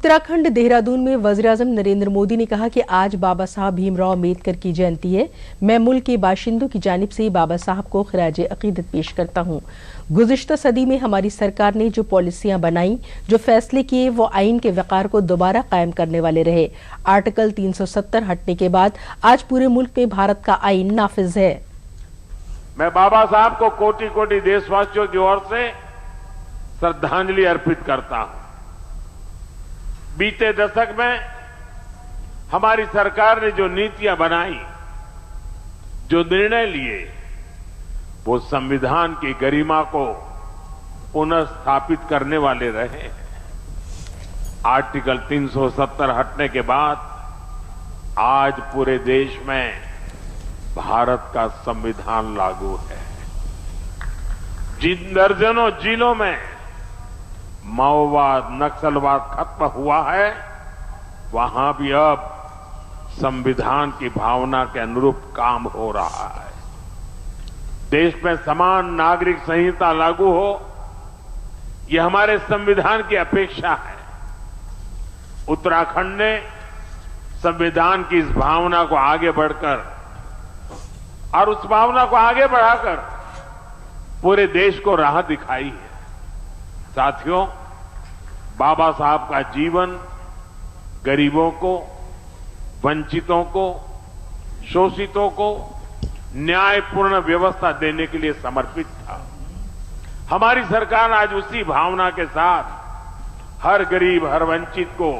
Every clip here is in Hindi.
उत्तराखंड देहरादून में वज़ीर-ए-आज़म नरेंद्र मोदी ने कहा कि आज बाबा साहब भीमराव अम्बेडकर की जयंती है। मैं मुल्क के बाशिंदों की जानिब से बाबा साहब को खिराजे अकीदत पेश करता हूँ। गुज़िश्ता सदी में हमारी सरकार ने जो पॉलिसियां बनाई, जो फैसले किए, वो आइन के वक़ार को दोबारा कायम करने वाले रहे। आर्टिकल 370 हटने के बाद आज पूरे मुल्क में भारत का आइन नाफिज है। मैं बाबा साहब को कोटि कोटि देशवासियों की ओर से श्रद्धांजलि अर्पित करता हूं। बीते दशक में हमारी सरकार ने जो नीतियां बनाई, जो निर्णय लिए, वो संविधान की गरिमा को पुनर्स्थापित करने वाले रहे। आर्टिकल 370 हटने के बाद आज पूरे देश में भारत का संविधान लागू है। जिन दर्जनों जिलों में माओवाद, नक्सलवाद खत्म हुआ है, वहां भी अब संविधान की भावना के अनुरूप काम हो रहा है। देश में समान नागरिक संहिता लागू हो, यह हमारे संविधान की अपेक्षा है। उत्तराखंड ने संविधान की इस भावना को आगे बढ़कर और उस भावना को आगे बढ़ाकर पूरे देश को राह दिखाई है। साथियों, बाबा साहब का जीवन गरीबों को, वंचितों को, शोषितों को न्यायपूर्ण व्यवस्था देने के लिए समर्पित था। हमारी सरकार आज उसी भावना के साथ हर गरीब, हर वंचित को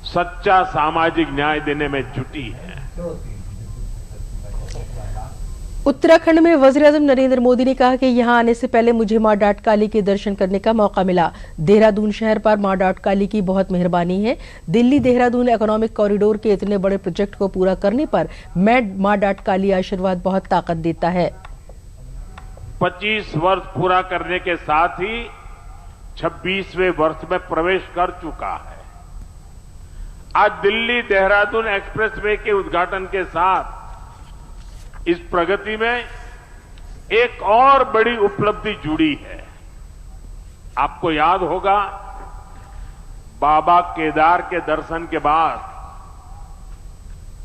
सच्चा सामाजिक न्याय देने में जुटी है। उत्तराखंड में वज़ीर-ए-आज़म नरेंद्र मोदी ने कहा कि यहां आने से पहले मुझे मां डाट काली के दर्शन करने का मौका मिला। देहरादून शहर पर मां डाट काली की बहुत मेहरबानी है। दिल्ली देहरादून इकोनॉमिक कॉरिडोर के इतने बड़े प्रोजेक्ट को पूरा करने पर मैं मां डाट काली आशीर्वाद बहुत ताकत देता है। 25 वर्ष पूरा करने के साथ ही 26वें वर्ष में प्रवेश कर चुका है। आज दिल्ली देहरादून एक्सप्रेसवे के उद्घाटन के साथ इस प्रगति में एक और बड़ी उपलब्धि जुड़ी है। आपको याद होगा, बाबा केदार के दर्शन के बाद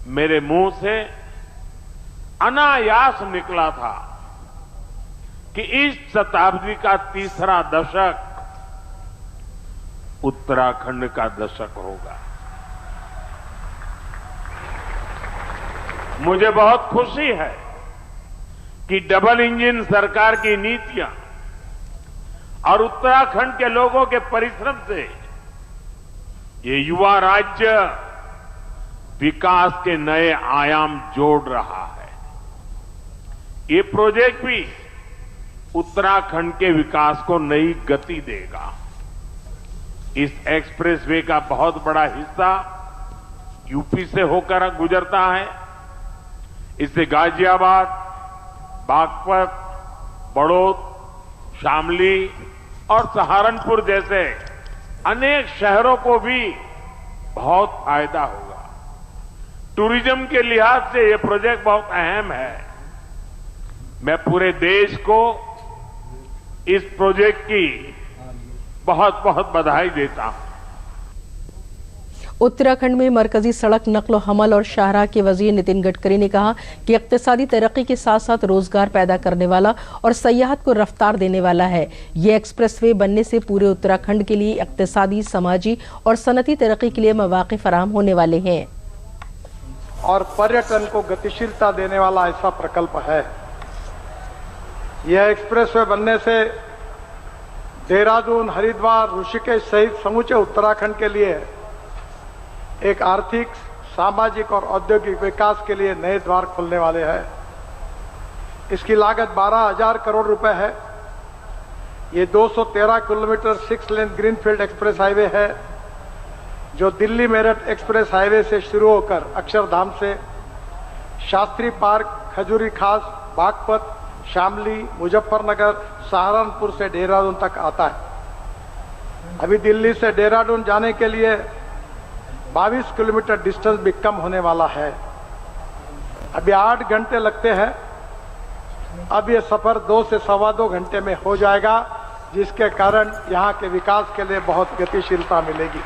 मेरे मुंह से अनायास निकला था कि इस शताब्दी का तीसरा दशक उत्तराखंड का दशक होगा। मुझे बहुत खुशी है कि डबल इंजन सरकार की नीतियां और उत्तराखंड के लोगों के परिश्रम से ये युवा राज्य विकास के नए आयाम जोड़ रहा है। ये प्रोजेक्ट भी उत्तराखंड के विकास को नई गति देगा। इस एक्सप्रेसवे का बहुत बड़ा हिस्सा यूपी से होकर गुजरता है। इससे गाजियाबाद, बागपत, बड़ौद, शामली और सहारनपुर जैसे अनेक शहरों को भी बहुत फायदा होगा। टूरिज्म के लिहाज से यह प्रोजेक्ट बहुत अहम है। मैं पूरे देश को इस प्रोजेक्ट की बहुत बहुत बधाई देता हूं। उत्तराखंड में मरकजी सड़क नक्ल हमल और शाहराह के वजीर नितिन गडकरी ने कहा कि इक्तिसादी तरक्की के साथ साथ रोजगार पैदा करने वाला और सयाहत को रफ्तार देने वाला है। ये एक्सप्रेसवे बनने से पूरे उत्तराखंड के लिए इक्तिसादी, समाजी और सनती तरक्की के लिए मौके फराहम होने वाले हैं और पर्यटन को गतिशीलता देने वाला ऐसा प्रकल्प है। यह एक्सप्रेसवे बनने से देहरादून, हरिद्वार, ऋषिकेश सहित समूचे उत्तराखंड के लिए एक आर्थिक, सामाजिक और औद्योगिक विकास के लिए नए द्वार खुलने वाले हैं। इसकी लागत 12,000 करोड़ रुपए है। ये 213 kilometre 6 lane greenfield express highway है, जो दिल्ली मेरठ एक्सप्रेस हाईवे से शुरू होकर अक्षरधाम से शास्त्री पार्क, खजूरी खास, बागपत, शामली, मुजफ्फरनगर, सहारनपुर से देहरादून तक आता है। अभी दिल्ली से देहरादून जाने के लिए 22 किलोमीटर डिस्टेंस भी कम होने वाला है। अभी 8 घंटे लगते हैं, अब ये सफर 2 से सवा 2 घंटे में हो जाएगा, जिसके कारण यहाँ के विकास के लिए बहुत गतिशीलता मिलेगी।